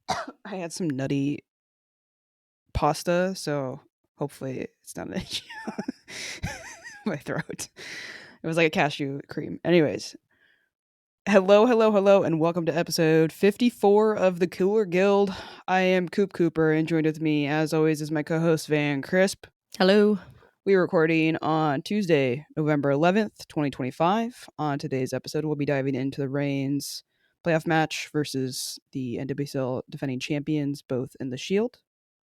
I had some nutty pasta, so hopefully it's not an issue. My throat. It was like a cashew cream. Anyways, hello, and welcome to episode 54 of the Cooler Guild. I am Coop Cooper, and joined with me, as always, is my co-host Van Crisp. Hello. We are recording on Tuesday, November 11th, 2025. On today's episode, we'll be diving into the Reigns playoff match versus the NWSL defending champions, both in the Shield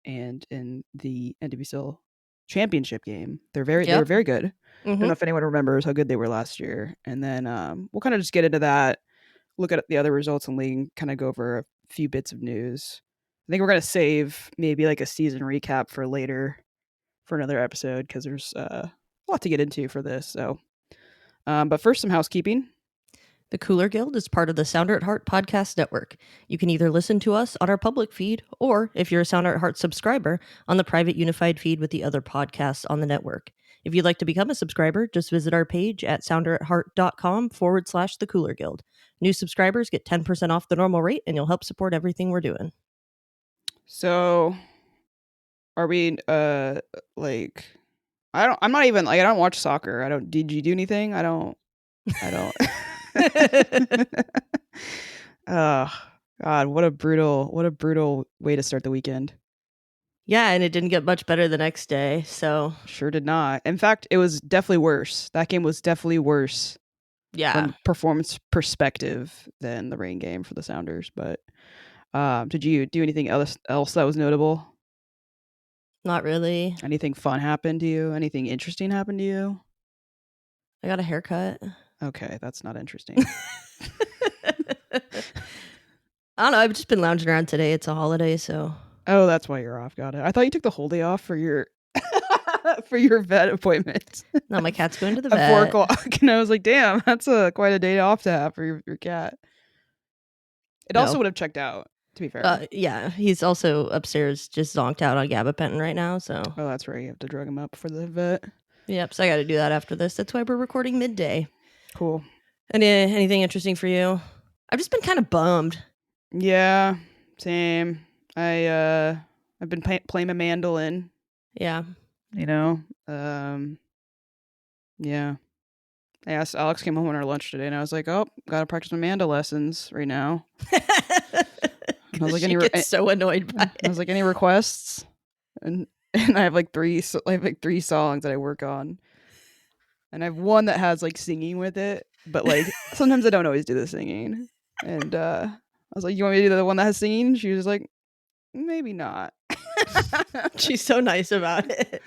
and in the NWSL championship game. They were very good. I don't know if anyone remembers how good they were last year. And then we'll kind of just get into that, look at the other results in league, kind of go over a few bits of news. I think we're going to save maybe like a season recap for later for another episode because there's a lot to get into for this. So, but first, some housekeeping. The Cooler Guild is part of the Sounder at Heart podcast network. You can either listen to us on our public feed, or if you're a Sounder at Heart subscriber, on the private unified feed with the other podcasts on the network. If you'd like to become a subscriber, just visit our page at sounderatheart.com/the Cooler Guild. New subscribers get 10% off the normal rate, and you'll help support everything we're doing. So, are we like? I'm not even like I don't watch soccer. Did you do anything? I don't. Oh God, what a brutal way to start the weekend. Yeah, and it didn't get much better the next day, so. Sure did not. In fact, it was definitely worse. That game was definitely worse from performance perspective than the rain game for the Sounders. But did you do anything else that was notable? Not really. Anything fun happened to you? Anything interesting happened to you? I got a haircut. Okay, that's not interesting. I don't know. I've just been lounging around today. It's a holiday, so. Oh, that's why you're off. Got it. I thought you took the whole day off for your for your vet appointment. No, my cat's going to the vet at 4 o'clock, and I was like, "Damn, that's quite a day off to have for your cat." It also would have checked out, to be fair. Yeah, he's also upstairs, just zonked out on gabapentin right now. So. Oh, that's right. You have to drug him up for the vet. Yep. So I got to do that after this. That's why we're recording midday. Cool. Anything interesting for you? I've just been kind of bummed. Yeah, same. I've been playing my mandolin. Yeah. You know, yeah. Alex came home on our lunch today, and I was like, "Oh, gotta practice my mandolin lessons right now." I was like, gets so annoyed by it. I was like, "Any requests?" And I have like three songs that I work on, and I have one that has like singing with it, but like sometimes I don't always do the singing. And I was like, "You want me to do the one that has singing?" She was like, "Maybe not." She's so nice about it.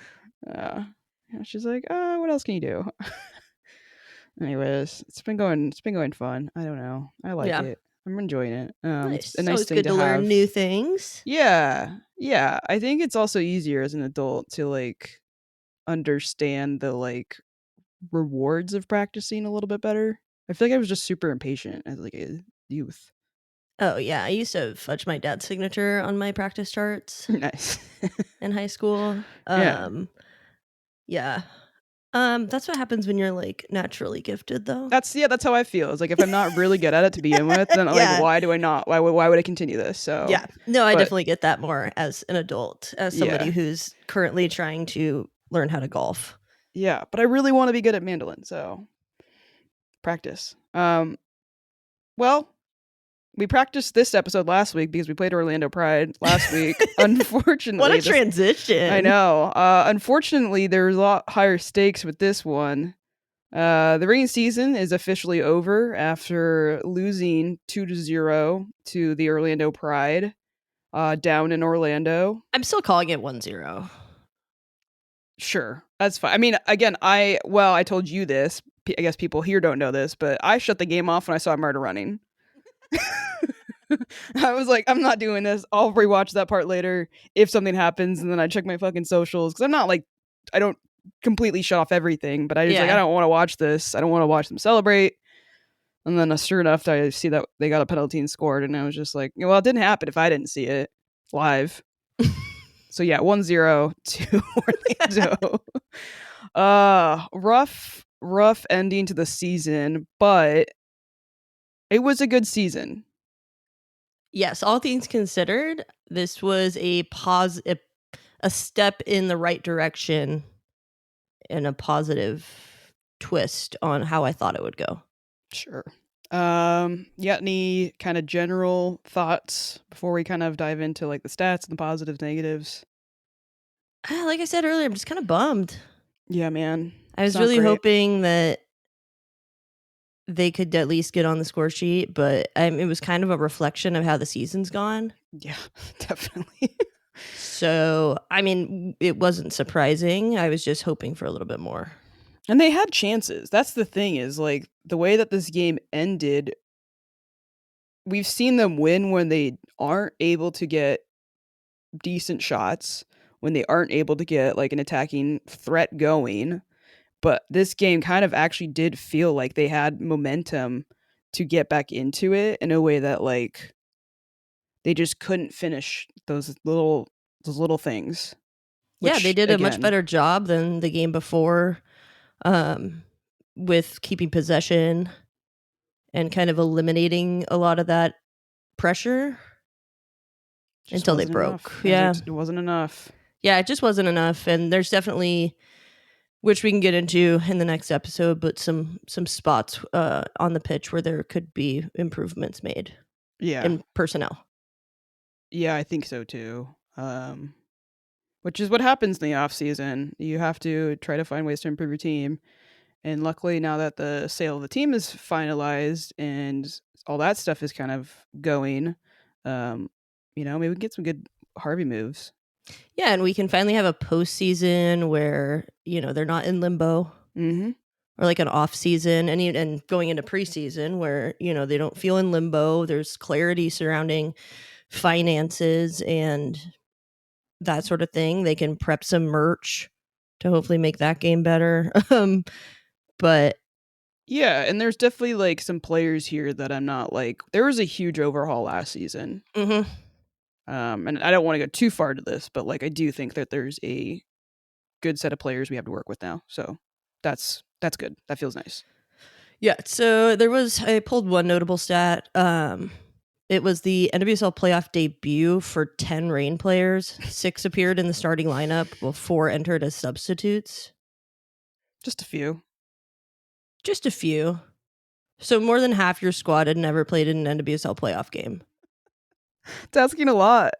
She's like, "What else can you do?" Anyways, it's been going fun. I don't know. I like it. I'm enjoying it. Nice. It's a nice thing good to learn new things. Yeah. I think it's also easier as an adult to like understand the like rewards of practicing a little bit better. I feel like I was just super impatient as like a youth. Oh yeah, I used to fudge my dad's signature on my practice charts. Nice. In high school. Yeah. That's what happens when you're like naturally gifted, though. That's how I feel. It's like if I'm not really good at it to begin with, then like why do I not? Why would I continue this? So yeah, no, I definitely get that more as an adult, as somebody who's currently trying to learn how to golf. Yeah, but I really want to be good at mandolin, so practice. Well, we practiced this episode last week because we played Orlando Pride last week. Unfortunately, what a transition! I know. Unfortunately, there's a lot higher stakes with this one. The rain season is officially over after losing 2-0 to the Orlando Pride down in Orlando. I'm still calling it 1-0. Sure, that's fine. I mean, again, I told you this. I guess people here don't know this, but I shut the game off when I saw Marta running. I was like, I'm not doing this. I'll rewatch that part later if something happens, and then I check my fucking socials because I'm not like, I don't completely shut off everything, but I just like, I don't want to watch this. I don't want to watch them celebrate. And then sure enough, I see that they got a penalty and scored, and I was just like, well, it didn't happen if I didn't see it live. So yeah, 1-0 to Orlando. Rough ending to the season, but it was a good season. Yes, all things considered, this was a step in the right direction and a positive twist on how I thought it would go. Sure. You got any kind of general thoughts before we kind of dive into like the stats and the positives, negatives? Like I said earlier, I'm just kind of bummed. Yeah, man. I It's was not really great. hoping that they could at least get on the score sheet, but it was kind of a reflection of how the season's gone. Yeah, definitely. So, I mean, it wasn't surprising. I was just hoping for a little bit more. And they had chances. That's the thing is like the way that this game ended, we've seen them win when they aren't able to get decent shots, when they aren't able to get like an attacking threat going. But this game kind of actually did feel like they had momentum to get back into it in a way that like they just couldn't finish those little things. Yeah, they Which did a much again, better job than the game before, um, with keeping possession and kind of eliminating a lot of that pressure just until they wasn't broke. enough. Yeah. It wasn't enough. Yeah, it just wasn't enough. And there's definitely, which we can get into in the next episode, but some spots on the pitch where there could be improvements made Yeah. in personnel. Yeah, I think so too. Which is what happens in the off season. You have to try to find ways to improve your team. And luckily, now that the sale of the team is finalized and all that stuff is kind of going, um, maybe we can get some good Harvey moves. Yeah, and we can finally have a postseason where, they're not in limbo, Mm-hmm. or like an off season and going into preseason where, they don't feel in limbo. There's clarity surrounding finances and that sort of thing. They can prep some merch to hopefully make that game better. But Yeah, and there's definitely like some players here that I'm not like. There was a huge overhaul last season, mhm. and I don't want to go too far to this, but like I do think that there's a good set of players we have to work with now. So that's good. That feels nice. Yeah, so I pulled one notable stat. It was the NWSL playoff debut for 10 Reign players. 6 appeared in the starting lineup, while 4 entered as substitutes. Just a few. Just a few. So more than half your squad had never played in an NWSL playoff game. It's asking a lot.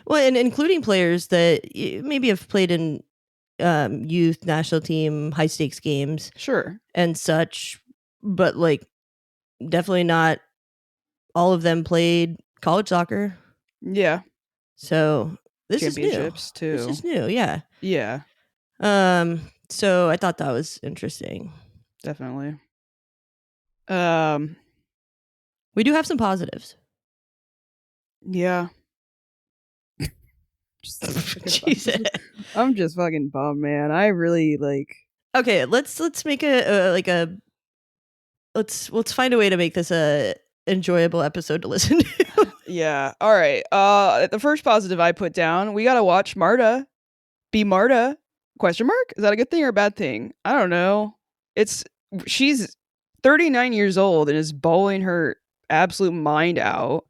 Well, and including players that maybe have played in youth national team high stakes games Sure. and such, but like definitely not all of them played college soccer. Yeah. So this is new. Championships This too. is new, yeah. Yeah, So I thought that was interesting. definitely. Um, We do have some positives. yeah. Just so fucking Jesus. bummed. I'm just fucking bummed, man. I really like. Okay, let's make let's find a way to make this a enjoyable episode to listen to. Yeah. All right. The first positive I put down, we gotta watch Marta be Marta? Question mark? Is that a good thing or a bad thing? I don't know. It's she's 39 years old and is bawling her absolute mind out.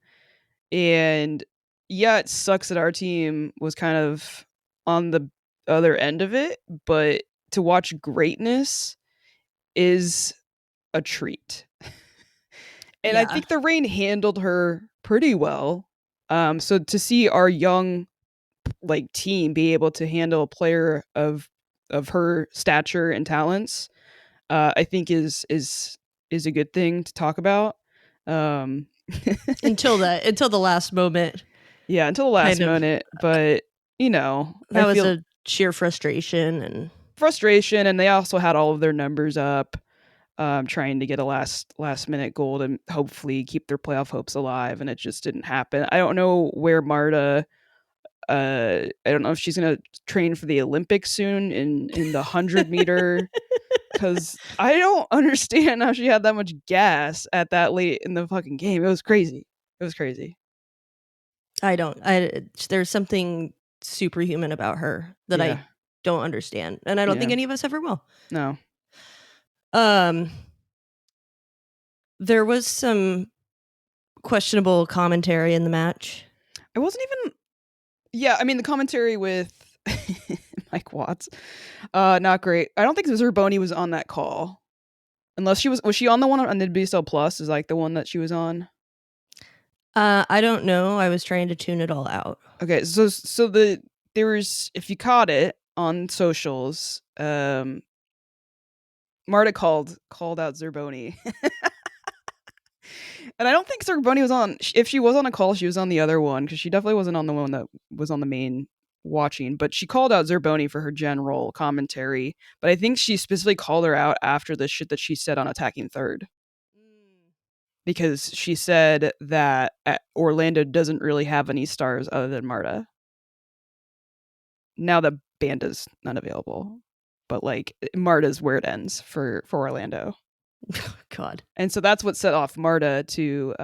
And yeah, it sucks that our team was kind of on the other end of it, but to watch greatness is a treat. And I Yeah. think the rain handled her pretty well. So to see our young like team be able to handle a player of her stature and talents, I think is a good thing to talk about. Um, Until the last moment. yeah, until the last Kind of minute, but I that was feel a sheer frustration and frustration, and they also had all of their numbers up, trying to get a last minute goal to hopefully keep their playoff hopes alive, and it just didn't happen. I don't know where Marta. I don't know if she's gonna train for the Olympics soon in the 100 meter, because I don't understand how she had that much gas at that late in the fucking game. It was crazy. It was crazy. there's something superhuman about her that I Yeah. don't understand, and I don't Yeah. think any of us ever will. No. Um, there was some questionable commentary in the match. I wasn't even. Yeah, I mean the commentary with Mike Watts, not great. I don't think Zerboni was on that call, unless she was. Was she on the one on NWSL Plus? Is like the one that she was on. I don't know. I was trying to tune it all out. Okay, so there was, if you caught it on socials, Marta called out Zerboni. And I don't think Zerboni was on. If she was on a call, she was on the other one, because she definitely wasn't on the one that was on the main watching. But she called out Zerboni for her general commentary. But I think she specifically called her out after the shit that she said on Attacking Third, because she said that Orlando doesn't really have any stars other than Marta. Now the band is unavailable, but like Marta's where it ends for Orlando. God. And so that's what set off Marta to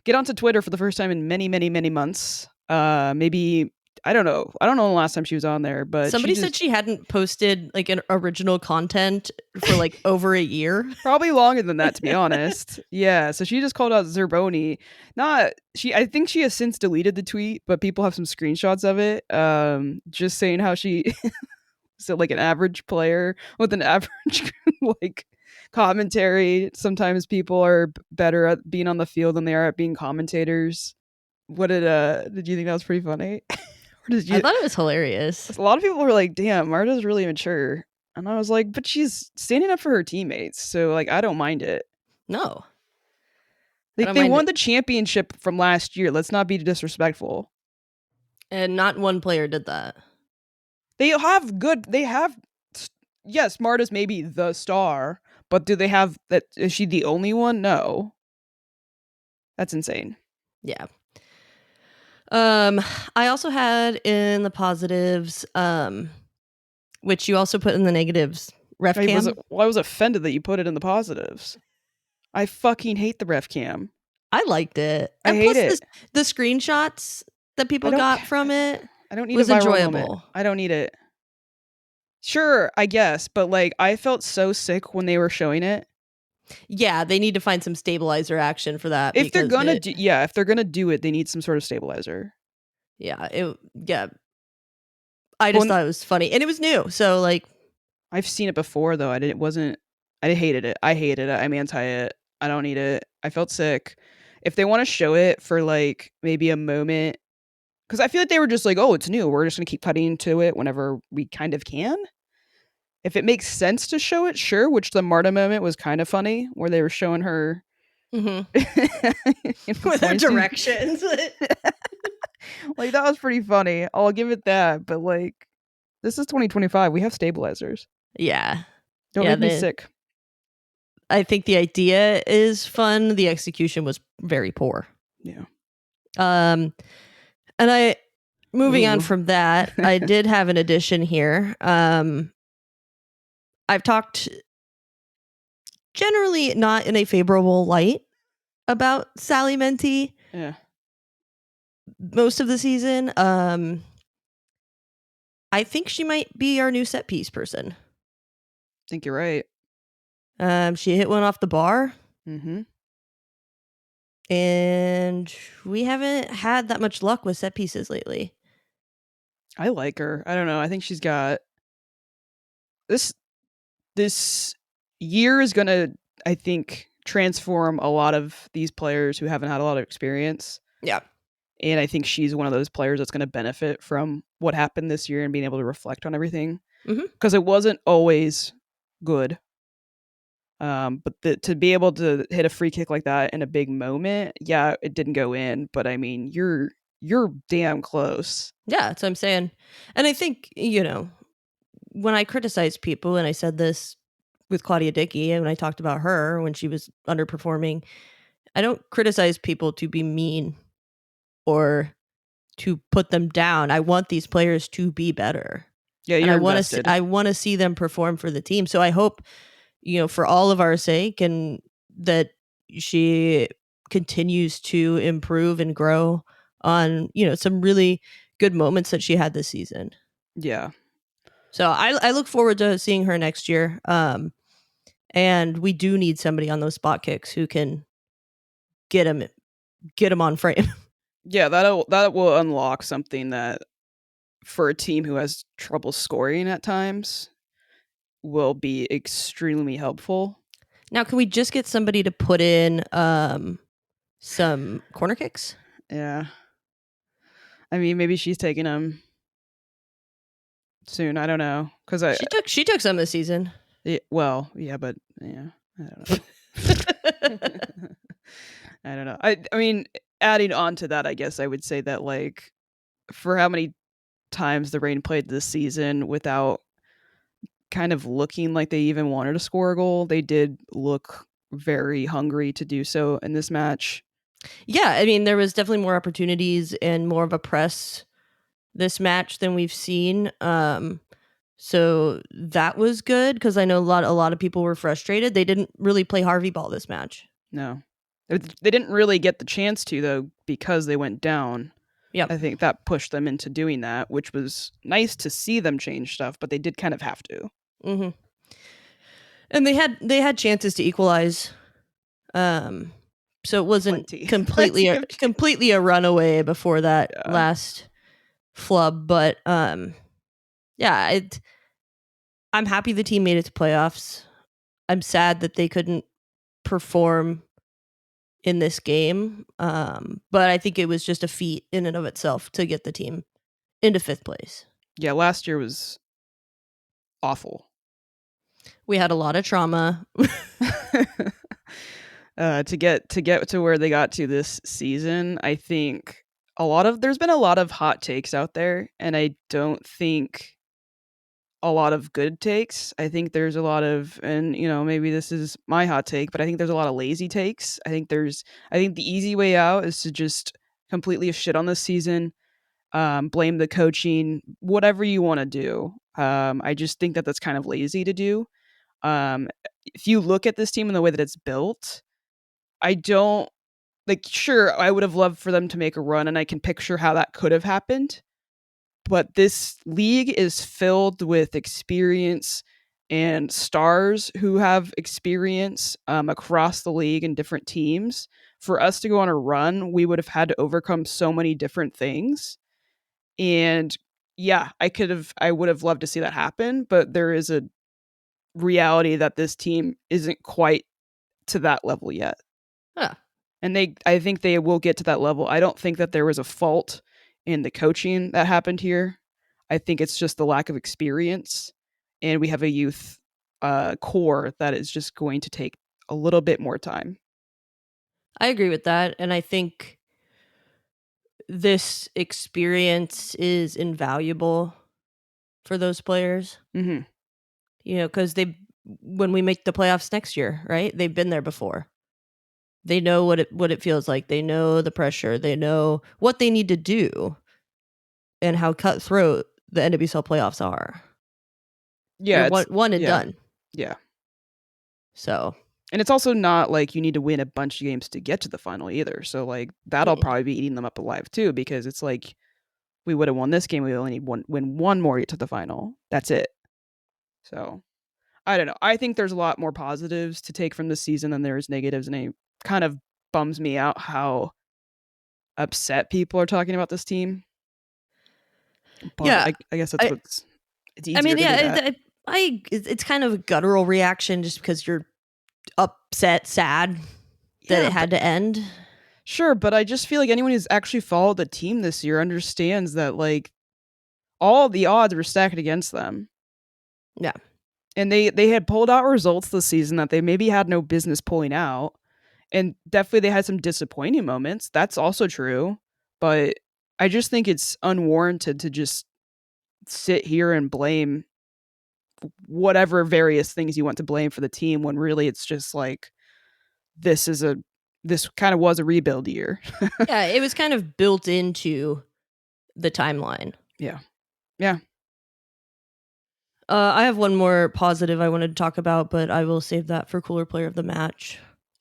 get onto Twitter for the first time in many, many, many months. Maybe I don't know. I don't know the last time she was on there, but Somebody said she hadn't posted like an original content for like over a year. Probably longer than that, to be honest. Yeah, so she just called out Zerboni. Not she. I think she has since deleted the tweet, but people have some screenshots of it. Just saying how she so like an average player with an average like commentary. Sometimes people are better at being on the field than they are at being commentators. What did you think that was pretty funny? Or did I you? thought it was hilarious. A lot of people were like, "Damn, Marta's really mature," and I was like, "But she's standing up for her teammates, so like I don't mind it." No, I Like don't they mind won it. the championship from last year. Let's not be disrespectful. And not one player did that. They have good. They have. Yes, Marta's maybe the star, but do they have that? Is she the only one? No, that's insane. Yeah. I also had in the positives, which you also put in the negatives, ref cam. I was offended that you put it in the positives. I fucking hate the ref cam. I liked it. I And hate plus it. the screenshots that I people don't. got from it I don't need a was viral moment. enjoyable. I don't need it. Sure, I guess, but like I felt so sick when they were showing it. Yeah, they need to find some stabilizer action for that If they're because gonna do, yeah, if they're gonna do it, they need some sort of stabilizer. yeah. I just When thought it was funny and it was new. So like, I've seen it before though, I didn't wasn't. I hated it. I hated it. I'm anti it. I don't need it. I felt sick. If they want to show it for like maybe a moment, because I feel like they were just like, oh, it's new. We're just gonna keep cutting to it whenever we kind of can. If it makes sense to show it, sure. Which the Marta moment was kind of funny, where they were showing her with their points. directions. Like that was pretty funny. I'll give it that. But like, this is 2025. We have stabilizers. Yeah. Don't Yeah, make me sick. I think the idea is fun. The execution was very poor. Yeah. And I moving on Ooh. from that, I did have an addition here. I've talked generally not in a favorable light about Sally Menti Yeah. most of the season. I think she might be our new set piece person. I think you're right. She hit one off the bar. Mm-hmm. And we haven't had that much luck with set pieces lately. I like her. I don't know. I think she's got this year is gonna, I think, transform a lot of these players who haven't had a lot of experience. Yeah. And I think she's one of those players that's going to benefit from what happened this year and being able to reflect on everything. Because it wasn't always good. But to be able to hit a free kick like that in a big moment, yeah, it didn't go in, but I mean, you're damn close. Yeah, that's what I'm saying. And I think, when I criticize people, and I said this with Claudia Dickey, and when I talked about her when she was underperforming, I don't criticize people to be mean or to put them down. I want these players to be better. Yeah, And you're invested. I want to see them perform for the team. So I hope, for all of our sake, and that she continues to improve and grow on, some really good moments that she had this season. Yeah. So I look forward to seeing her next year. And we do need somebody on those spot kicks who can get them get them on frame. Yeah, that will unlock something that for a team who has trouble scoring at times will be extremely helpful. Now, can we just get somebody to put in some corner kicks? Yeah. I mean, maybe she's taking them soon. I don't know. Because She took some this season. well, yeah, but yeah, I don't know. I don't know. I mean, adding on to that, I guess I would say that like for how many times the Rain played this season without kind of looking like they even wanted to score a goal, they did look very hungry to do so in this match. Yeah, I mean, there was definitely more opportunities and more of a press this match than we've seen. So that was good because I know a lot of people were frustrated. They didn't really play Harvey ball this match. No. They didn't really get the chance to though because they went down. Yep. I think that pushed them into doing that, which was nice to see them change stuff, but they did kind of have to. Mm-hmm. And they had chances to equalize. So it wasn't Plenty. completely a runaway before that last flub, but yeah, I'm happy the team made it to playoffs. I'm sad that they couldn't perform in this game, but I think it was just a feat in and of itself to get the team into 5th place. Yeah, last year was awful. We had a lot of trauma. To get to where they got to this season, I think there's been a lot of hot takes out there, and I don't think a lot of good takes. I think there's a lot of, and maybe this is my hot take, but I think there's a lot of lazy takes. I think the easy way out is to just completely shit on this season, blame the coaching, whatever you want to do. I just think that that's kind of lazy to do. If you look at this team and the way that it's built, I don't like. Sure, I would have loved for them to make a run, and I can picture how that could have happened. But this league is filled with experience and stars who have experience across the league and different teams. For us to go on a run, we would have had to overcome so many different things. And yeah, I would have loved to see that happen, but there is a reality that this team isn't quite to that level yet. Huh. And I think they will get to that level. I don't think that there was a fault in the coaching that happened here. I think it's just the lack of experience, and we have a youth core that is just going to take a little bit more time. I agree with that, and I think this experience is invaluable for those players. Mm-hmm. Because when we make the playoffs next year, right? They've been there before. They know what it feels like. They know the pressure. They know what they need to do, and how cutthroat the NWSL playoffs are. Yeah, They're it's one and yeah, done. yeah. So, And it's also not like you need to win a bunch of games to get to the final either. So like that'll probably be eating them up alive too, because it's like we would have won this game. We only need win one more to get to the final. That's it. So I don't know. I think there's a lot more positives to take from this season than there is negatives, and it kind of bums me out how upset people are talking about this team. But yeah, I guess that's it's easier I mean, to do yeah, that. it's kind of a guttural reaction just because you're upset, sad that it had to end. Sure, but I just feel like anyone who's actually followed the team this year understands that like all the odds were stacked against them. Yeah. And they had pulled out results this season that they maybe had no business pulling out. And definitely they had some disappointing moments. That's also true. But I just think it's unwarranted to just sit here and blame whatever various things you want to blame for the team when really it's just like this kind of was a rebuild year. Yeah, it was kind of built into the timeline. Yeah. Yeah. I have one more positive I wanted to talk about, but I will save that for cooler player of the match.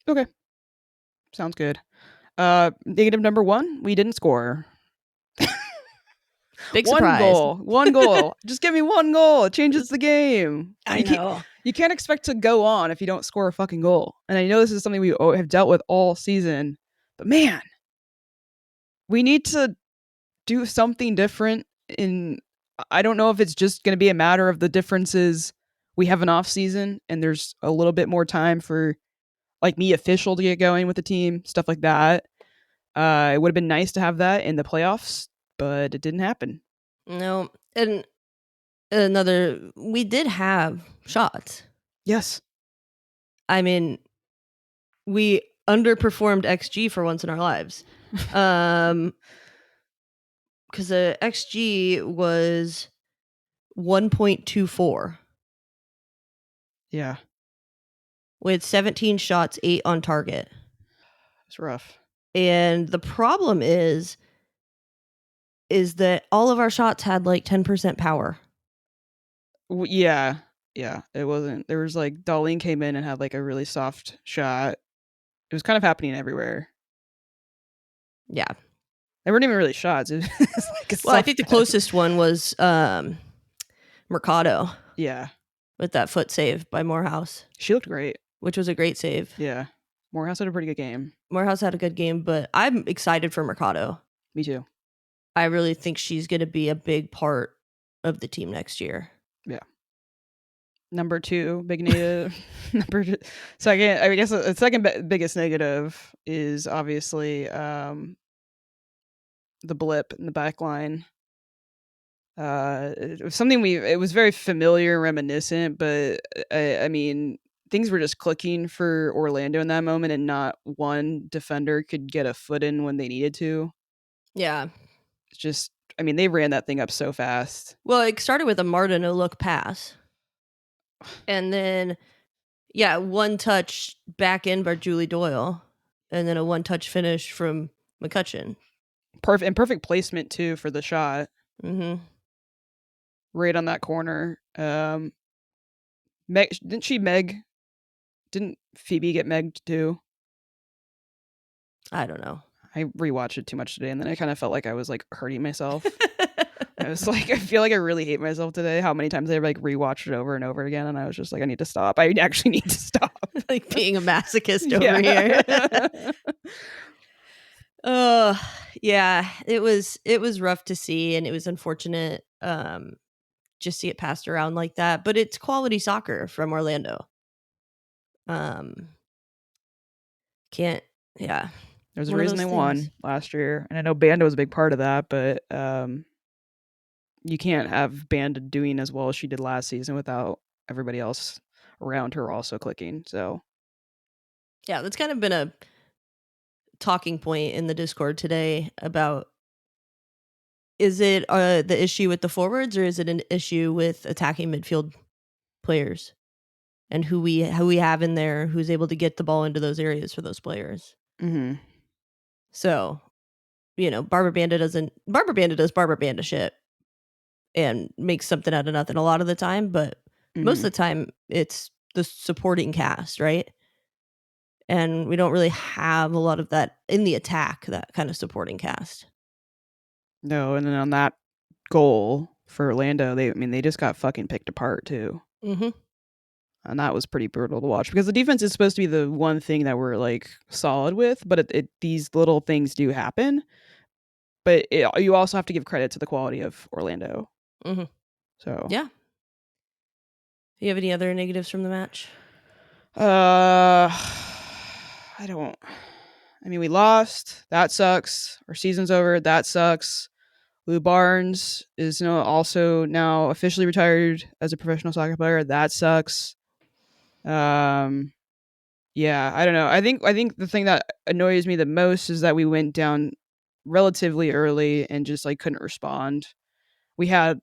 Okay. Sounds good. Negative number 1, we didn't score. Big One surprise. One goal. Just give me one goal. It changes the game. I know. You can't expect to go on if you don't score a fucking goal. And I know this is something we have dealt with all season, but man, we need to do something different. I don't know if it's just going to be a matter of the differences. We have an off season and there's a little bit more time for like me official to get going with the team, stuff like that. It would have been nice to have that in the playoffs, but it didn't happen. No, and we did have shots. Yes. I mean, we underperformed XG for once in our lives. Because the XG was 1.24. Yeah. With 17 shots, 8 on target. It's rough. And the problem is that all of our shots had like 10% power. Yeah. Yeah. It wasn't. There was like Darlene came in and had like a really soft shot. It was kind of happening everywhere. Yeah. They weren't even really shots. It was like a Well, I soft think the pass. closest one was Mercado Yeah. with that foot save by Morehouse, She looked great. which was a great save. Yeah. Morehouse had a pretty good game. Morehouse had a good game, but I'm excited for Mercado. Me too. I really think she's going to be a big part of the team next year. Yeah. Number 2, big negative. Second, I guess the second biggest negative is obviously the blip in the back line. It was something it was very familiar, reminiscent, but I mean, things were just clicking for Orlando in that moment, and not one defender could get a foot in when they needed to. Yeah. It's just, I mean, they ran that thing up so fast. Well, it started with a Marta no-look pass. And then, one touch back in by Julie Doyle. And then a one-touch finish from McCutcheon. Perfect placement, too, for the shot. Mm-hmm. Right on that corner. Didn't Phoebe get megged, too? I don't know. I rewatched it too much today, and then I kind of felt like I was, like, hurting myself. I was like, I feel like I really hate myself today, how many times I, like, rewatched it over and over again, and I was just like, I need to stop. I actually need to stop. Like being a masochist over here. Oh, yeah. It was rough to see, and it was unfortunate just to get passed around like that. But it's quality soccer from Orlando. Can't, yeah. There's a One of reason those they things. won last year, and I know Banda was a big part of that, but you can't have Banda doing as well as she did last season without everybody else around her also clicking. So Yeah, that's kind of been a talking point in the Discord today about, is it the issue with the forwards, or is it an issue with attacking midfield players and who we have in there who's able to get the ball into those areas for those players? mhm. So, Barbara Banda does Barbara Banda shit and makes something out of nothing a lot of the time, but most of the time it's the supporting cast, right? And we don't really have a lot of that in the attack, that kind of supporting cast. No, and then on that goal for Orlando, they just got fucking picked apart too. Mm-hmm. And that was pretty brutal to watch because the defense is supposed to be the one thing that we're like solid with, but these little things do happen. But you also have to give credit to the quality of Orlando. Mm-hmm. So Yeah. You have any other negatives from the match? I don't. I mean, we lost. That sucks. Our season's over. That sucks. Lou Barnes is also now officially retired as a professional soccer player. That sucks. Yeah, I don't know. I think the thing that annoys me the most is that we went down relatively early and just like couldn't respond. We had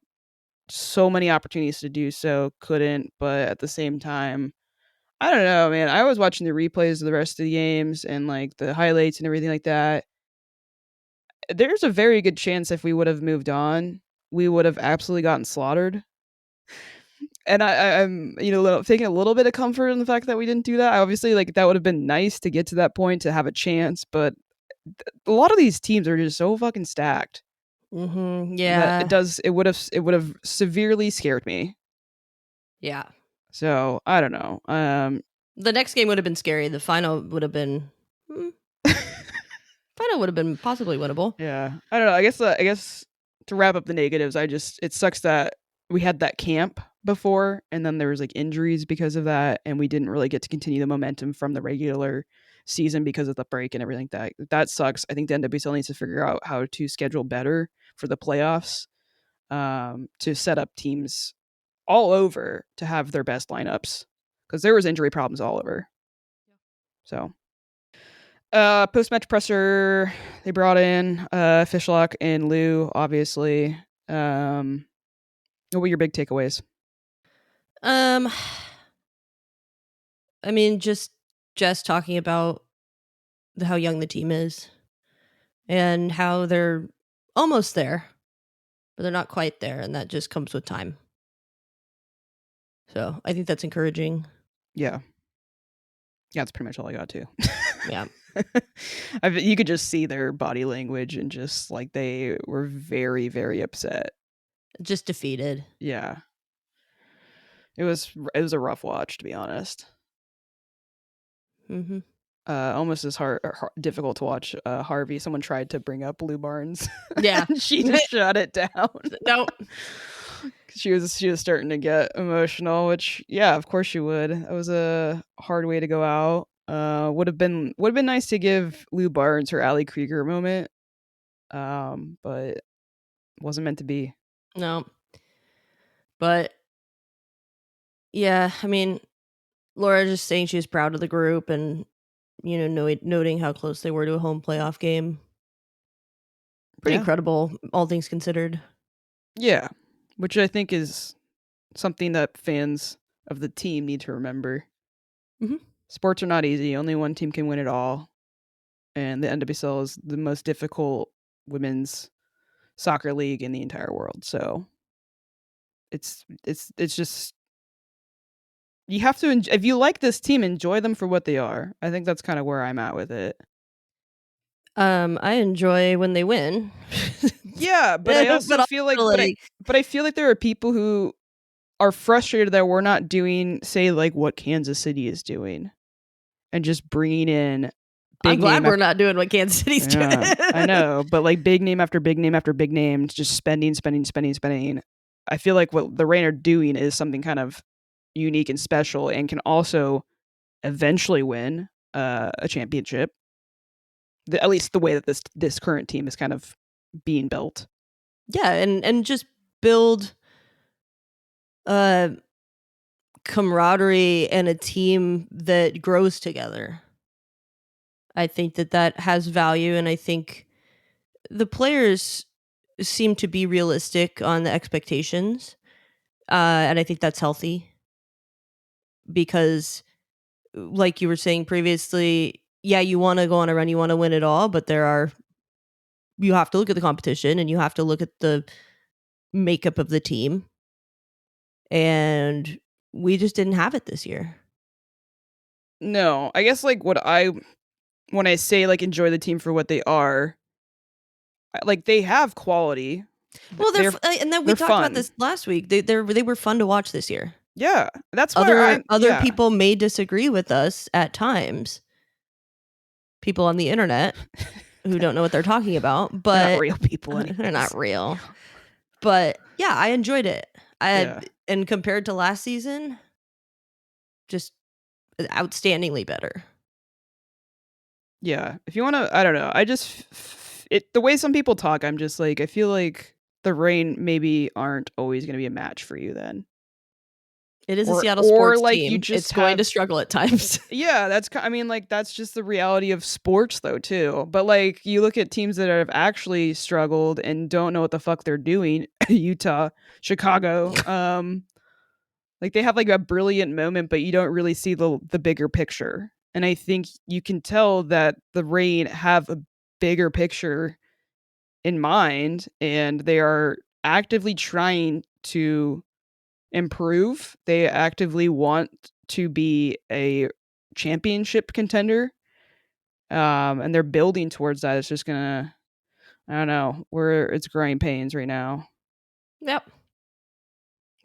so many opportunities to do so, couldn't, but at the same time, I don't know, man. I was watching the replays of the rest of the games and like the highlights and everything like that. There's a very good chance if we would have moved on, we would have absolutely gotten slaughtered. And I'm taking a little bit of comfort in the fact that we didn't do that. Obviously, like that would have been nice to get to that point to have a chance, but a lot of these teams are just so fucking stacked Mm-hmm. that Yeah. it would have severely scared me. Yeah. So I don't know. The next game would have been scary. The final would have been Final would have been possibly winnable. Yeah, I don't know. I guess to wrap up the negatives, it sucks that we had that camp before, and then there was like injuries because of that, and we didn't really get to continue the momentum from the regular season because of the break and everything. That sucks. I think the NWSL needs to figure out how to schedule better for the playoffs, to set up teams all over to have their best lineups because there was injury problems all over. So post match presser, they brought in Fishlock and Lou, obviously. What were your big takeaways? Um, I mean, just talking about how young the team is and how they're almost there, but they're not quite there, and that just comes with time. So I think that's encouraging. Yeah. Yeah, that's pretty much all I got too. Yeah. You could just see their body language and just like they were very, very upset. Just defeated. Yeah. It was a rough watch, to be honest. Mm-hmm. Almost as difficult to watch. Harvey, someone tried to bring up Blue Barnes, Yeah. and she just shut it down. Nope. She was starting to get emotional, which yeah, of course she would. That was a hard way to go out. Would have been nice to give Lou Barnes her Ali Krieger moment, but wasn't meant to be. No. But yeah, I mean, Laura just saying she was proud of the group and noting how close they were to a home playoff game. Pretty Yeah, incredible, all things considered. yeah, which I think is something that fans of the team need to remember. Mm-hmm. Sports are not easy. Only one team can win it all, and the NWSL is the most difficult women's soccer league in the entire world. So it's just you have to if you like this team, enjoy them for what they are. I think that's kind of where I'm at with it. I enjoy when they win. Yeah, but I also but feel like also like but I feel like there are people who are frustrated that we're not doing say like what Kansas City is doing and just bringing in I'm big glad name we're after not doing what Kansas City's doing. yeah, I know, but like big name after big name after big name, just spending. I feel like what the Reign are doing is something kind of unique and special and can also eventually win a championship. At least the way that this current team is kind of being built. Yeah, and just build uh camaraderie and a team that grows together. I think that has value, and I think the players seem to be realistic on the expectations, and I think that's healthy because, like you were saying previously, yeah, you want to go on a run, you want to win it all, but you have to look at the competition and you have to look at the makeup of the team, and we just didn't have it this year. No, I guess like when I say like enjoy the team for what they are, like they have quality. Well, They're and then we they're talked about fun. this last week. They were fun to watch this year. Yeah, that's where I'm. Other Yeah, people may disagree with us at times. People on the internet who don't know what they're talking about, they're not but real people they're not anyways. real. But yeah, I enjoyed it. Yeah, And compared to last season, just outstandingly better. yeah. If you want to, I don't know. I just it the way some people talk. I'm just like I feel like the Rain maybe aren't always going to be a match for you then, It is a or Seattle or sports like you team. just It's going to have. struggle at times. Yeah, I mean, like that's just the reality of sports, though, too. But like, you look at teams that have actually struggled and don't know what the fuck they're doing. Utah, Chicago, like they have like a brilliant moment, but you don't really see the bigger picture. And I think you can tell that the Rain have a bigger picture in mind, and they are actively trying to improve. They actively want to be a championship contender, and they're building towards that. It's just gonna, I don't know, where it's growing pains right now. Yep.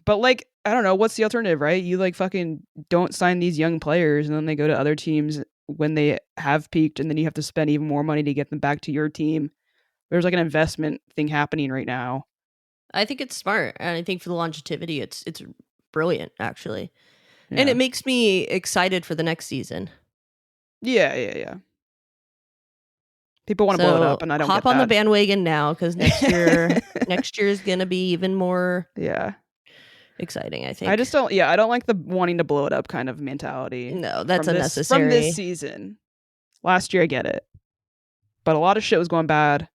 But like, I don't know, what's the alternative, right? You like fucking don't sign these young players, and then they go to other teams when they have peaked, and then you have to spend even more money to get them back to your team. There's like an investment thing happening right now. I think it's smart, and I think for the longevity, it's brilliant actually, and Yeah. it makes me excited for the next season. Yeah. People want to blow it up, So and I don't hop get on the that. bandwagon now because next year is gonna be even more Yeah. exciting. I I think. just don't. Yeah, I don't like the wanting to blow it up kind of mentality No, that's from this unnecessary. season. Last year, I get it, but a lot of shit was going bad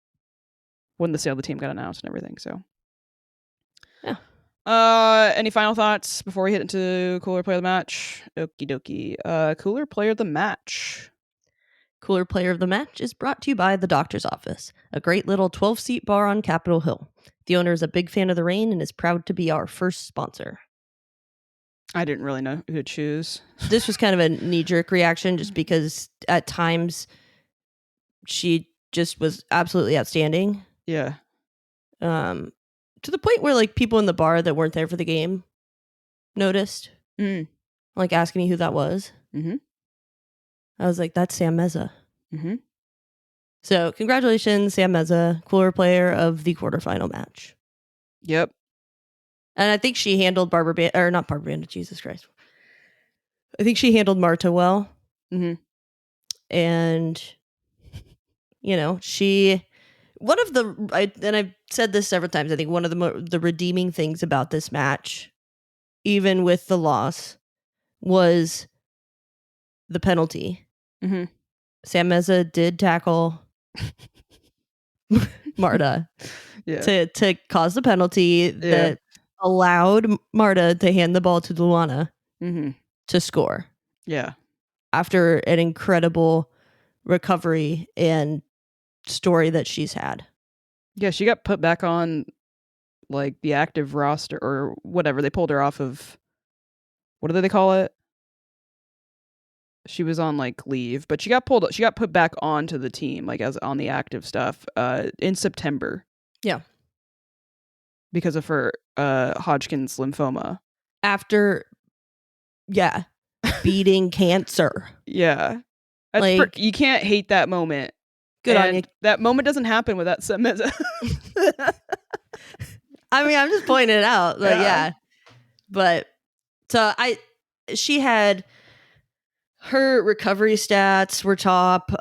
when the sale of the team got announced and everything. So, Yeah. Any final thoughts before we hit into cooler player of the match? Okie dokie. Cooler player of the match. Cooler Player of the Match is brought to you by The Doctor's Office, a great little 12-seat bar on Capitol Hill. The owner is a big fan of the rain and is proud to be our first sponsor. I didn't really know who to choose. This was kind of a knee-jerk reaction just because at times she just was absolutely outstanding. Yeah. To the point where like people in the bar that weren't there for the game noticed, Mm. like asking me who that was. Mm-hmm. I was like, that's Sam Meza. Mm-hmm. So congratulations, Sam Meza, cooler player of the quarterfinal match. Yep. And I think she handled not Barbara Bandit, Jesus Christ. I think she handled Marta well. Mm-hmm. And, and I've said this several times, I think one of the redeeming things about this match, even with the loss, was the penalty. Mm-hmm. Sam Meza did tackle Marta Yeah. to cause the penalty that allowed Marta to hand the ball to Luana Mm-hmm. to score Yeah. after an incredible recovery and story that she's had. Yeah, she got put back on like the active roster or whatever. They pulled her off of, what do they call it? She was on like leave, but she got put back onto the team, like as on the active stuff, in September. Yeah. Because of her Hodgkin's lymphoma. After beating cancer. Yeah. Like, you can't hate that moment. good on you. That moment doesn't happen without Semeza. I mean, I'm just pointing it out. Like, yeah. But so she had her recovery stats were top.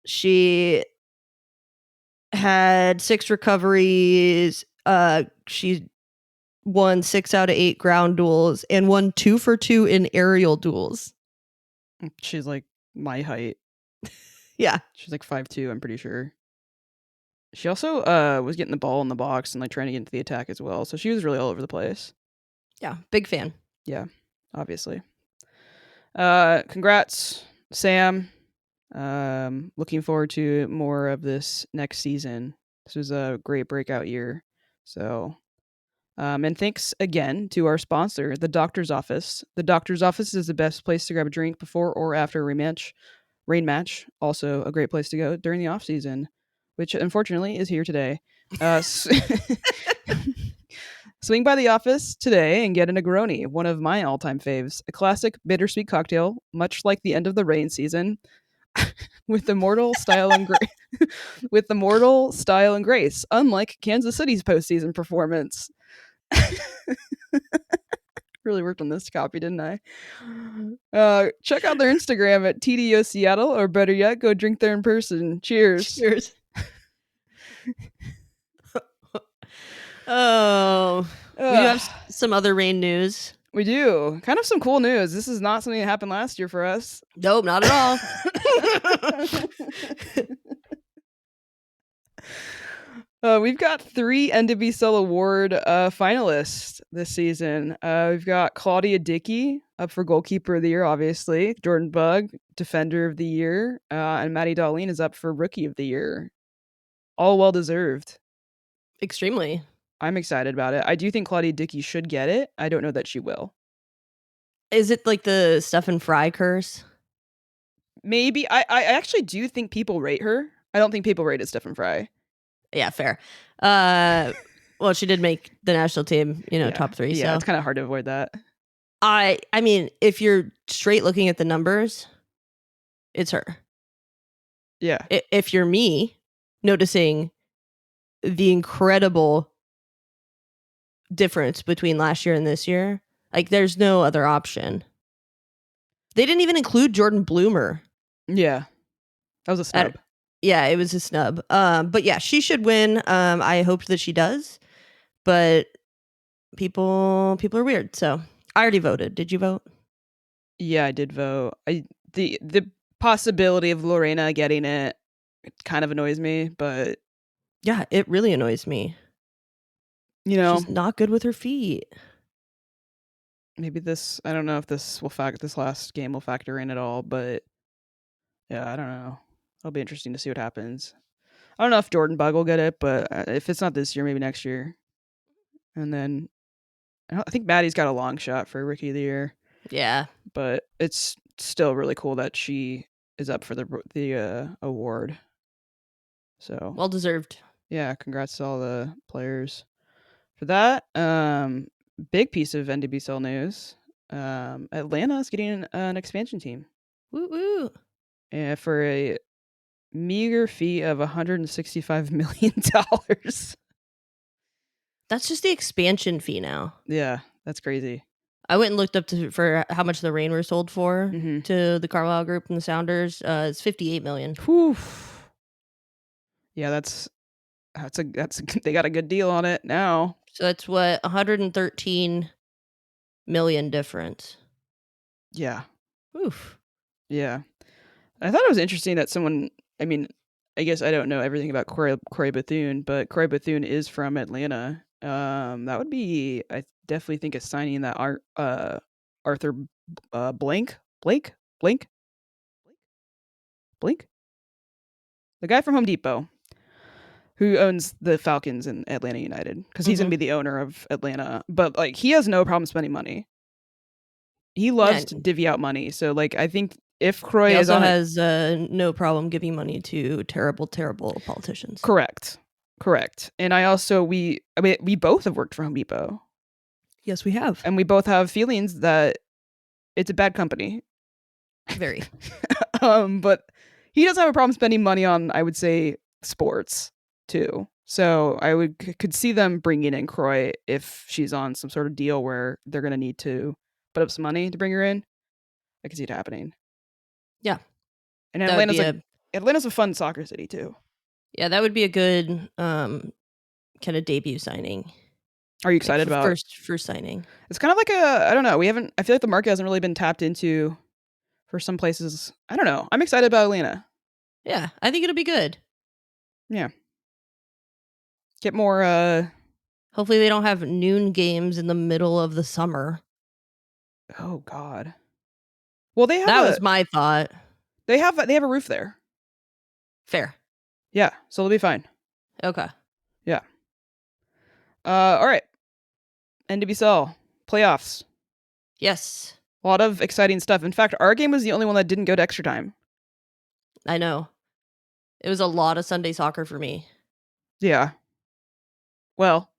She had 6 recoveries. She won 6 out of 8 ground duels and won 2 for 2 in aerial duels. She's like my height. Yeah. She's like 5'2", I'm pretty sure. She also was getting the ball in the box and like trying to get into the attack as well. So she was really all over the place. Yeah, big fan. Yeah, obviously. Congrats, Sam. Looking forward to more of this next season. This was a great breakout year. So, and thanks again to our sponsor, the Doctor's Office. The Doctor's Office is the best place to grab a drink before or after a rain match. Also, a great place to go during the off season, which unfortunately is here today. Swing by the office today and get a Negroni, one of my all-time faves. A classic bittersweet cocktail, much like the end of the rain season, with immortal style and grace, unlike Kansas City's postseason performance. Really worked on this copy, didn't I? Check out their Instagram at TDO Seattle, or better yet, go drink there in person. Cheers. Cheers. Oh, we do have some other rain news. We do. Kind of some cool news. This is not something that happened last year for us. Nope, not at all. We've got 3 NWSL Award finalists this season. We've got Claudia Dickey up for Goalkeeper of the Year, obviously. Jordan Bugg, Defender of the Year. And Maddie Darlene is up for Rookie of the Year. All well-deserved. Extremely. I'm excited about it. I do think Claudia Dickey should get it. I don't know that she will. Is it like the Stephen Fry curse? Maybe. I actually do think people rate her. I don't think people rated Stephen Fry. Yeah, fair. Well, she did make the national team, top 3. Yeah, so it's kind of hard to avoid that. I mean, if you're straight looking at the numbers, it's her. Yeah. If you're me, noticing the incredible difference between last year and this year, like there's no other option. They didn't even include Jordan Bloomer. Yeah. That was a snub. Yeah, it was a snub. But yeah, she should win. I hoped that she does, but people are weird. So I already voted. Did you vote? Yeah, I did vote. The possibility of Lorena getting it kind of annoys me, but Yeah, it really annoys me. you know, She's not good with her feet. maybe this. I don't know if this last game will factor in at all, but yeah, I don't know. It'll be interesting to see what happens. I don't know if Jordan Bug will get it, but if it's not this year, maybe next year. And then I think Maddie's got a long shot for Rookie of the Year, Yeah, but it's still really cool that she is up for the award. So well deserved. yeah, congrats to all the players for that. Big piece of NWSL news. Atlanta is getting an expansion team. Woo woo. For a meager fee of $165 million. That's just the expansion fee now. Yeah, that's crazy. I went and looked up for how much the Rain were sold for Mm-hmm. to the Carlisle Group and the Sounders. It's $58 million. Whew. Yeah, that's they got a good deal on it now. So that's what, 113 million difference. Yeah, Oof. yeah. I thought it was interesting that someone. I mean, I guess I don't know everything about Corey Bethune, but Corey Bethune is from Atlanta. That would be, I definitely think, a signing that Arthur Blake, the guy from Home Depot, who owns the Falcons and Atlanta United, because he's gonna be the owner of Atlanta. But like, he has no problem spending money. He Yeah, loves to divvy out money. So like, I think if Croy he is also on it, has no problem giving money to terrible politicians. correct, and we both have worked for Home Depot, Yes, we have. and we both have feelings that it's a bad company. Very. But he doesn't have a problem spending money on, I would say, sports too. So I could see them bringing in Croy if she's on some sort of deal where they're going to need to put up some money to bring her in. I could see it happening. Yeah. And That would be Atlanta's a fun soccer city too. Yeah, that would be a good kind of debut signing. Are you excited about first signing? It's kind of like I don't know. I feel like the market hasn't really been tapped into for some places. I don't know. I'm excited about Atlanta. Yeah, I think it'll be good. Yeah. Get more Hopefully they don't have noon games in the middle of the summer. Oh god. Well, That was my thought. They have a roof there. Fair. Yeah, so they'll be fine. Okay. Yeah. All right. NWSL playoffs. Yes, A lot of exciting stuff. In fact, our game was the only one that didn't go to extra time. I know. It was a lot of Sunday soccer for me. Yeah. Well,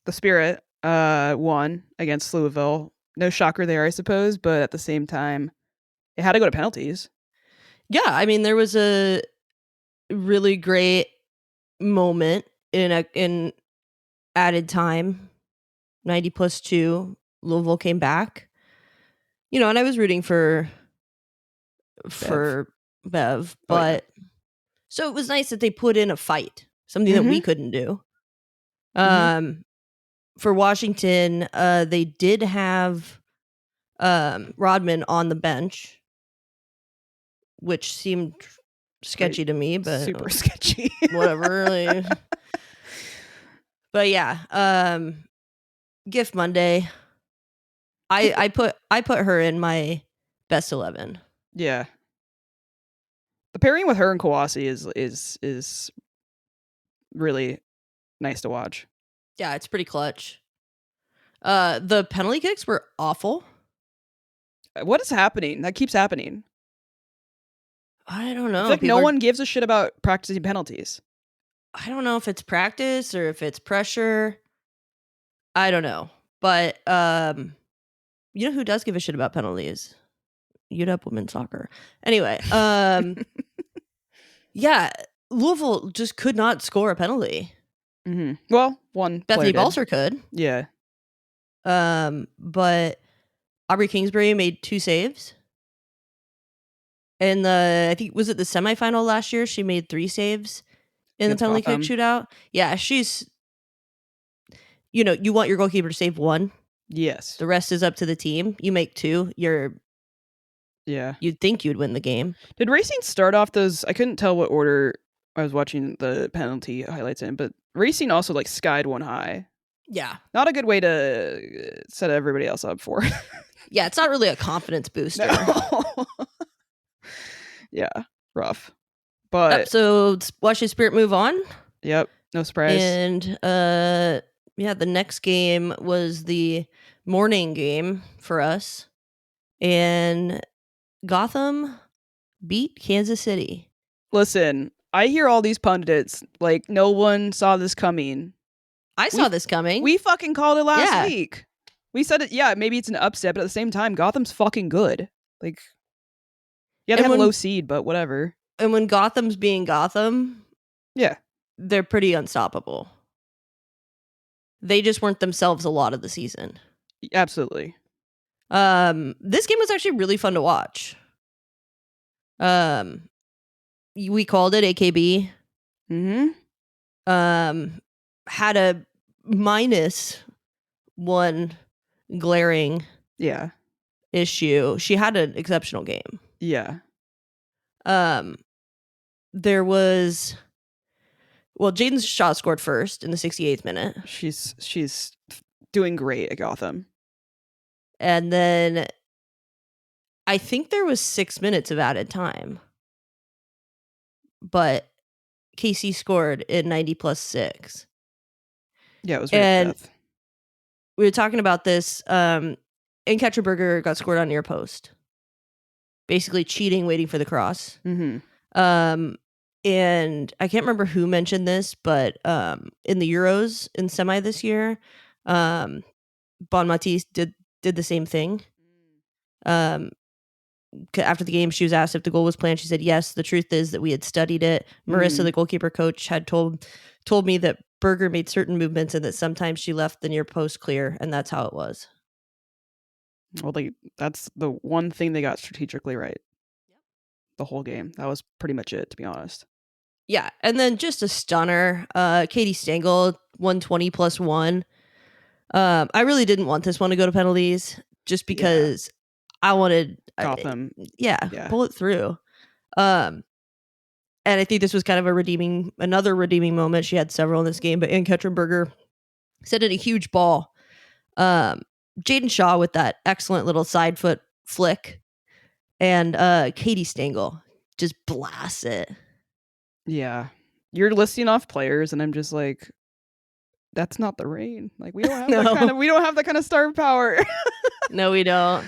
the Spirit won against Louisville. No shocker there, I suppose, but at the same time, it had to go to penalties. Yeah, I mean there was a really great moment in added time. 90+2, Louisville came back. You know, and I was rooting for Bev, but so it was nice that they put in a fight, something that we couldn't do. For Washington, they did have Rodman on the bench, which seemed sketchy to me, but super sketchy. whatever. But yeah, Gift Monday. I put her in my best 11. Yeah. The pairing with her and Kawasi is really nice to watch. Yeah, it's pretty clutch. The penalty kicks were awful. What is happening? That keeps happening. I don't know. I feel like no one gives a shit about practicing penalties. I don't know if it's practice or if it's pressure. I don't know. But you know who does give a shit about penalties? UW women's soccer. Anyway, yeah, Louisville just could not score a penalty. Well, one Bethany player did. Balser could. Yeah. But Aubrey Kingsbury made 2 saves. And I think, was it the semifinal last year? She made 3 saves in the Against penalty kick Gotham. shootout. Yeah, she's, you want your goalkeeper to save 1. Yes. The rest is up to the team. You make 2, you'd think you'd win the game. Did Racing start off those? I couldn't tell what order I was watching the penalty highlights in, but Racing also like skied one high. Yeah. Not a good way to set everybody else up for. Yeah, it's not really a confidence booster. No. Yeah, rough. But so watch the Spirit move on. Yep, no surprise. And the next game was the morning game for us. And Gotham beat Kansas City. Listen, I hear all these pundits like no one saw this coming. I saw this coming. We fucking called it last week. We said it, yeah, maybe it's an upset, but at the same time, Gotham's fucking good. Like, yeah, they have a low seed, but whatever. And when Gotham's being Gotham, yeah, they're pretty unstoppable. They just weren't themselves a lot of the season. Absolutely. This game was actually really fun to watch. We called it AKB. Had a -1 glaring issue. She had an exceptional game. Yeah. There was Jaden's shot scored first in the 68th minute. She's doing great at Gotham. And then I think there was 6 minutes of added time. But KC scored in 90+6. Yeah, it was very tough. We were talking about this. Nketcherberger got scored on near post. Basically cheating, waiting for the cross. And I can't remember who mentioned this, but in the Euros in semi this year, Bon Matisse did the same thing. After the game, she was asked if the goal was planned. She said, yes, the truth is that we had studied it. Marissa, the goalkeeper coach, had told me that Berger made certain movements and that sometimes she left the near post clear, and that's how it was. Well, that's the one thing they got strategically right. Yep. The whole game. That was pretty much it, to be honest. Yeah, and then just a stunner. Katie Stengel, 120+1. I really didn't want this one to go to penalties just because I wanted Gotham. Pull it through. And I think this was kind of another redeeming moment. She had several in this game, but Nketcherberger sent in a huge ball. Jaden Shaw with that excellent little side foot flick, and Katie Stengel just blasts it. Yeah, you're listing off players, and I'm just like, that's not the Reign. Like, we don't have we don't have that kind of star power. No, we don't.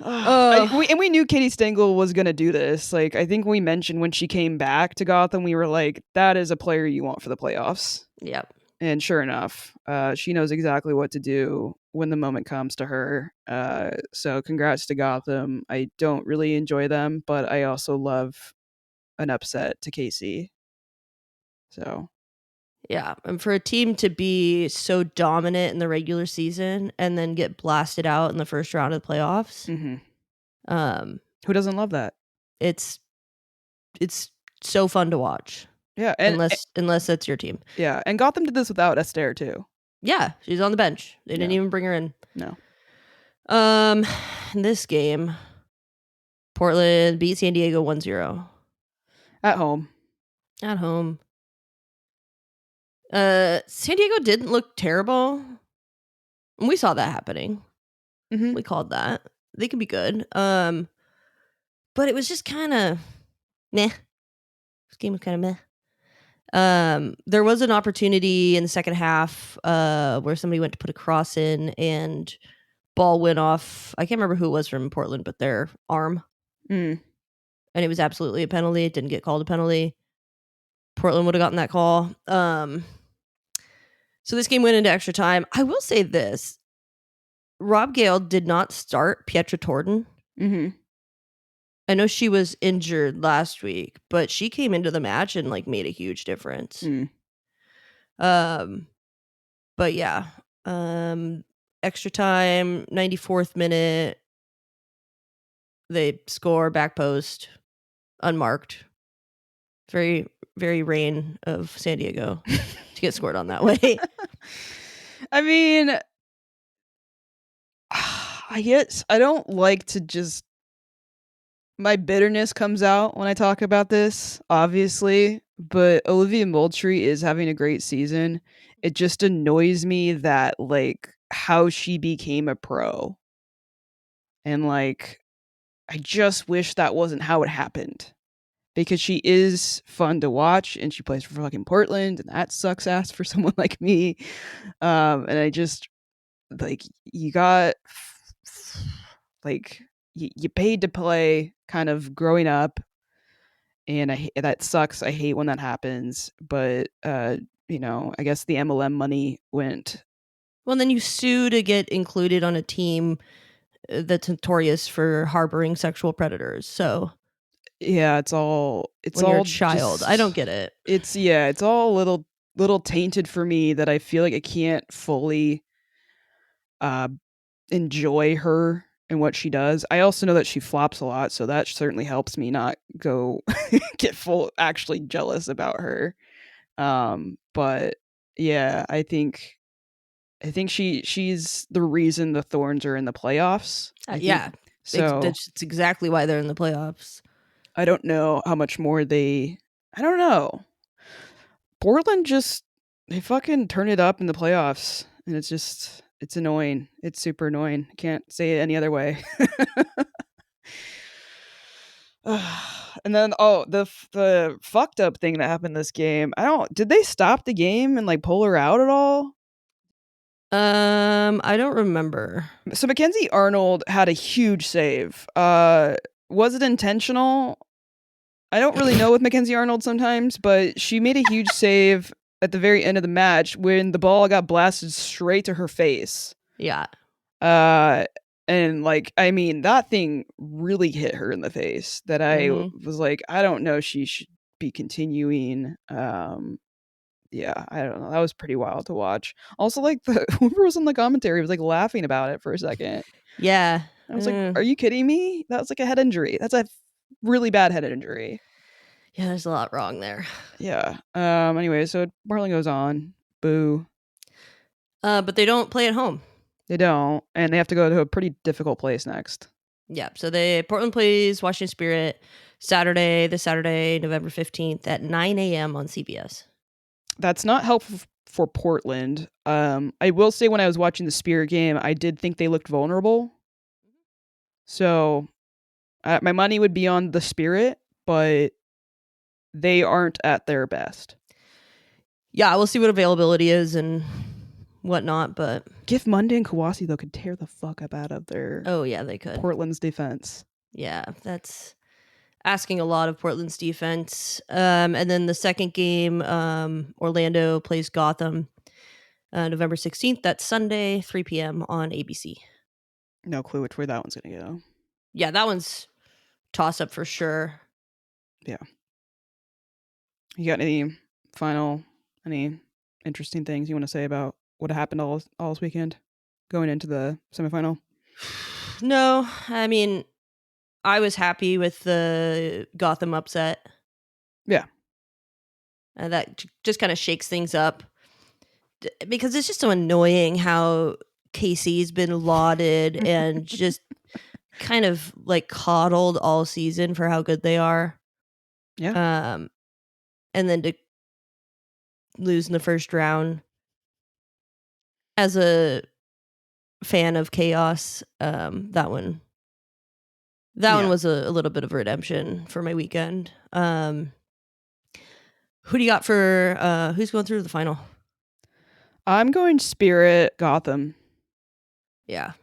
We knew Katie Stengel was gonna do this. Like, I think we mentioned when she came back to Gotham, we were like, that is a player you want for the playoffs. Yep. And sure enough, she knows exactly what to do when the moment comes to her. So congrats to Gotham. I don't really enjoy them, but I also love an upset to KC. So. Yeah, and for a team to be so dominant in the regular season and then get blasted out in the first round of the playoffs, who doesn't love that? It's so fun to watch. Yeah, unless that's your team. Yeah, and Gotham did this without Esther too. Yeah, she's on the bench. They didn't even bring her in. No. In this game, Portland beat San Diego 1-0. At home. San Diego didn't look terrible. We saw that happening. We called that. They can be good. But it was just kind of meh. This game was kind of meh. There was an opportunity in the second half where somebody went to put a cross in and ball went off. I can't remember who it was from Portland, but their arm. And it was absolutely a penalty. It didn't get called a penalty. Portland would have gotten that call. So this game went into extra time. I will say this. Rob Gale did not start Pietra Torden. I know she was injured last week, but she came into the match and like made a huge difference. Mm. Um, but yeah, um, extra time, 94th minute, they score back post, unmarked. Very, very Rain of San Diego to get scored on that way. I mean, I guess I don't like to just my bitterness comes out when I talk about this, obviously, but Olivia Moultrie is having a great season. It just annoys me that like how she became a pro. And like I just wish that wasn't how it happened. Because she is fun to watch and she plays for fucking Portland and that sucks ass for someone like me. And I just like you got like you paid to play kind of growing up and that sucks. I hate when that happens, but I guess the MLM money went. Well, then you sue to get included on a team that's notorious for harboring sexual predators. So Yeah, it's when you're a all child, I don't just get it. it's all a little tainted for me that I feel like I can't fully uh enjoy her and what she does. I also know that she flops a lot, so that certainly helps me not go get full actually jealous about her. But yeah, I think she's the reason the Thorns are in the playoffs. I think Yeah, so. it's exactly why they're in the playoffs. I don't know how much more they. I don't know. Portland just they fucking turn it up in the playoffs, and it's annoying. It's super annoying. I can't say it any other way. And then the fucked up thing that happened this game. I don't. Did they stop the game and like pull her out at all? I don't remember. So Mackenzie Arnold had a huge save. Was it intentional? I don't really know with Mackenzie Arnold sometimes, but she made a huge save at the very end of the match when the ball got blasted straight to her face. Yeah. Uh, and like, I mean, that thing really hit her in the face. That I Mhm. was like, I don't know, she should be continuing. Yeah, I don't know. That was pretty wild to watch. Also, like the whoever was on the commentary was like laughing about it for a second. Yeah. I was like, "Are you kidding me? That was like a head injury. That's a really bad head injury." Yeah, there's a lot wrong there. Yeah. Anyway, so Marlin goes on. Boo. But they don't play at home. They don't, and they have to go to a pretty difficult place next. Yeah. So Portland plays Washington Spirit Saturday, November 15th at 9 a.m. on CBS. That's not helpful for Portland. I will say when I was watching the Spirit game, I did think they looked vulnerable. So my money would be on the Spirit, but they aren't at their best. Yeah, we'll see what availability is and whatnot, but Giff Monday and Kawasi though could tear the fuck up out of their oh yeah, they could. Portland's defense. Yeah, that's asking a lot of Portland's defense. And then the second game, Orlando plays Gotham, November 16th. That's Sunday, 3 p.m. on ABC. No clue which way that one's gonna go. Yeah, that one's toss up for sure. Yeah. You got any interesting things you want to say about what happened all this weekend going into the semifinal? No, I mean, I was happy with the Gotham upset. Yeah. That just kind of shakes things up because it's just so annoying how Casey's been lauded and just kind of like coddled all season for how good they are. Yeah. Um, and then to lose in the first round as a fan of chaos, that one Yeah. was a little bit of redemption for my weekend. Who do you got for who's going through to the final? I'm going Spirit Gotham. Yeah.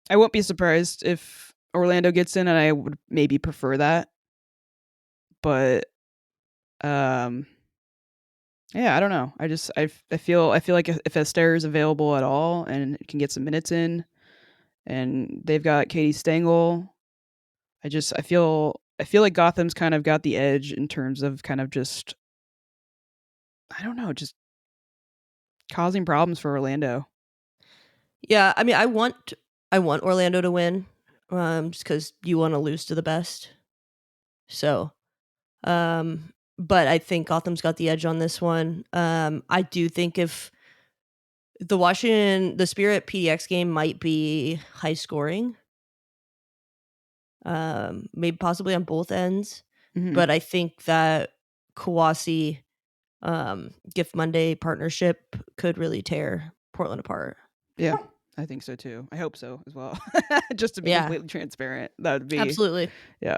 I won't be surprised if Orlando gets in, and I would maybe prefer that. But yeah, I don't know. I feel like if Esther is available at all and can get some minutes in, and they've got Katie Stengel, I feel like Gotham's kind of got the edge in terms of kind of just, I don't know, just causing problems for Orlando. Yeah, I mean, I want Orlando to win, just because you want to lose to the best. So, but I think Gotham's got the edge on this one. I do think if the Spirit PDX game might be high scoring, maybe possibly on both ends, Hmm. but I think that Kawasi Gift Monday partnership could really tear Portland apart. Yeah, I think so too. I hope so as well. Just to be Yeah, completely transparent, that would be, absolutely. yeah.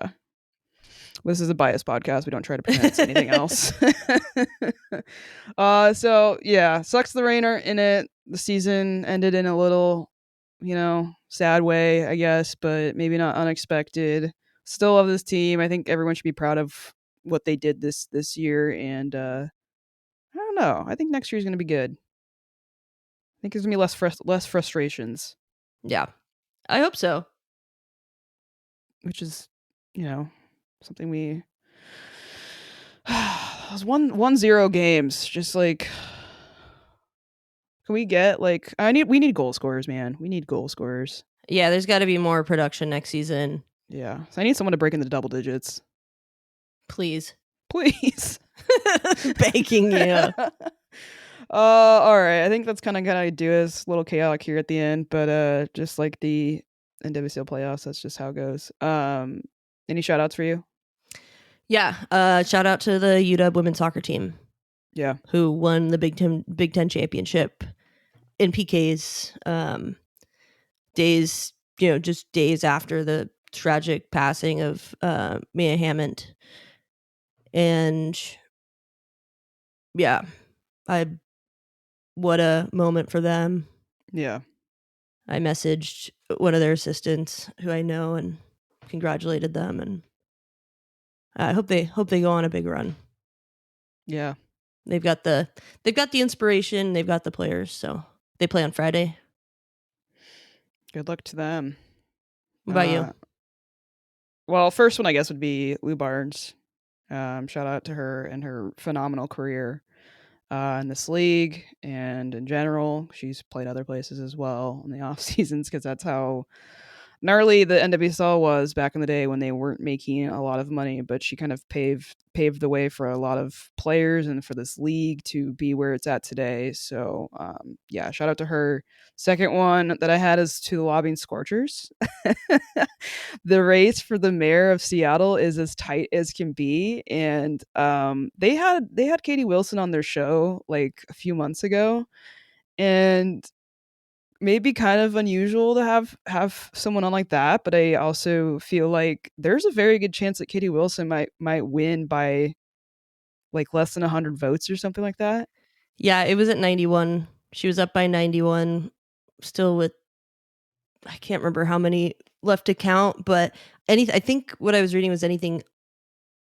This is a biased podcast. We don't try to pretend it's anything else. So yeah, sucks the Rainer in it. The season ended in a little, sad way, I guess, but maybe not unexpected. Still love this team. I think everyone should be proud of what they did this year, and I don't know. I think next year is going to be good. I think there's going to be less frustrations, Yeah, I hope so. which is, something we those 1-0 games. Just like, can we get like, we need goal scorers, man. We need goal scorers. Yeah, there's got to be more production next season, Yeah, so I need someone to break into double digits, please. please. Begging you. All right. I think that's kind of gonna do us. A little chaotic here at the end, but just like the NWSL playoffs, that's just how it goes. Any shout outs for you? Yeah, shout out to the UW women's soccer team Yeah, who won the Big Ten championship in PKs. Days, just days after the tragic passing of Mia Hammond, and yeah, I what a moment for them. yeah, I messaged one of their assistants who I know and congratulated them, and I hope they go on a big run. yeah. They've got the inspiration, they've got the players, so they play on Friday. Good luck to them. What about you? Well, first one I guess would be Lou Barnes. Shout out to her and her phenomenal career in this league and in general. She's played other places as well in the off seasons because that's how gnarly the NWSL was back in the day when they weren't making a lot of money. But she kind of paved the way for a lot of players and for this league to be where it's at today. So yeah, shout out to her. Second one that I had is to the lobbying Scorchers. The race for the mayor of Seattle is as tight as can be, and they had Katie Wilson on their show like a few months ago, and maybe kind of unusual to have someone on like that, but I also feel like there's a very good chance that Katie Wilson might win by like less than 100 votes or something like that. Yeah, it was at 91. She was up by 91, still with I can't remember how many left to count, but I think what I was reading was anything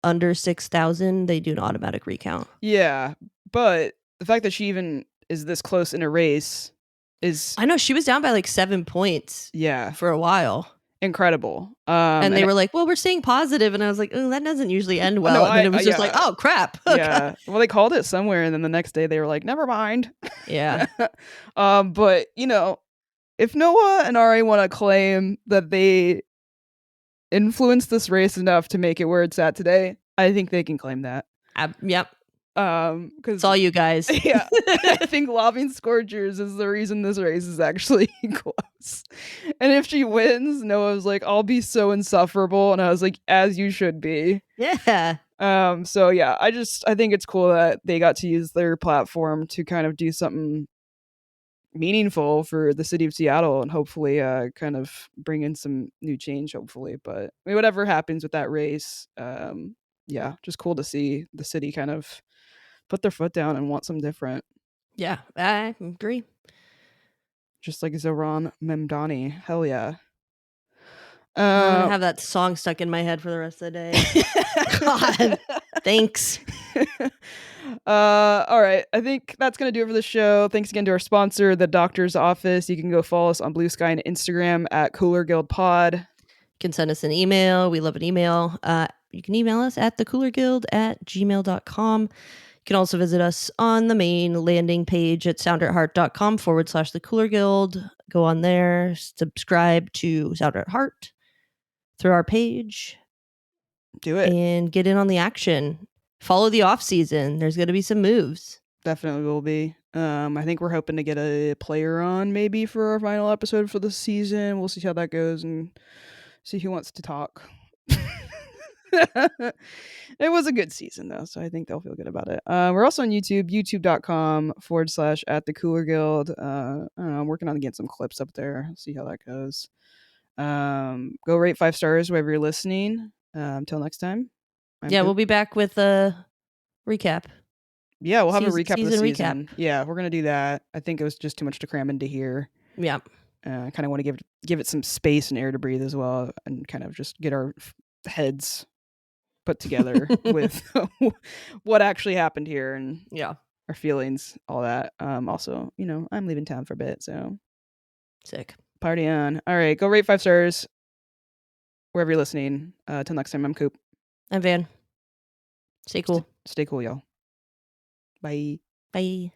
under 6,000, they do an automatic recount. Yeah, but the fact that she even is this close in a race is, I know she was down by like 7 points yeah, for a while. incredible. And they And were like, "Well, we're staying positive." And I was like, "Oh, that doesn't usually end no, well." And then it was just like, yeah, "Oh, crap." yeah. Well, they called it somewhere, and then the next day they were like, "Never mind." Yeah. But if Noah and Ari want to claim that they influenced this race enough to make it where it's at today, I think they can claim that. Yep. It's Because all you guys. yeah, I think lobbying Scorchers is the reason this race is actually close. And if she wins, Noah was like, "I'll be so insufferable," and I was like, "As you should be." Yeah. So yeah, I think it's cool that they got to use their platform to kind of do something meaningful for the city of Seattle and hopefully kind of bring in some new change, hopefully. But I mean, whatever happens with that race, yeah, just cool to see the city kind of put their foot down and want something different. Yeah, I agree. Just like Zoran Memdani. Hell yeah. I'm gonna Uh, have that song stuck in my head for the rest of the day. God, thanks. All right. I think that's going to do it for the show. Thanks again to our sponsor, the Doctor's Office. You can go follow us on Blue Sky and Instagram at Cooler Guild Pod. You can send us an email. We love an email. You can email us at thecoolerguild@gmail.com. You can also visit us on the main landing page at sounderetheart.com/the Cooler Guild. Go on there, subscribe to Sounder at Heart through our page, Do it. and get in on the action. Follow the off season. There's going to be some moves. Definitely will be. I think we're hoping to get a player on maybe for our final episode for the season. We'll see how that goes and see who wants to talk. It was a good season though, so I think they'll feel good about it. We're also on YouTube, youtube.com/at the Cooler Guild. I'm working on getting some clips up there. See how that goes. Go rate 5 stars wherever you're listening. Until next time. We'll be back with a recap. Yeah, we'll have a recap of the season season. Yeah, we're gonna do that. I think it was just too much to cram into here. Yeah. I kind of want to give it some space and air to breathe as well, and kind of just get our heads put together with what actually happened here and our feelings, all that. Also, I'm leaving town for a bit, so sick. Party on. All right, go rate 5 stars wherever you're listening. Till next time, I'm Coop. I'm Van. Stay cool. Stay cool, y'all. Bye. Bye.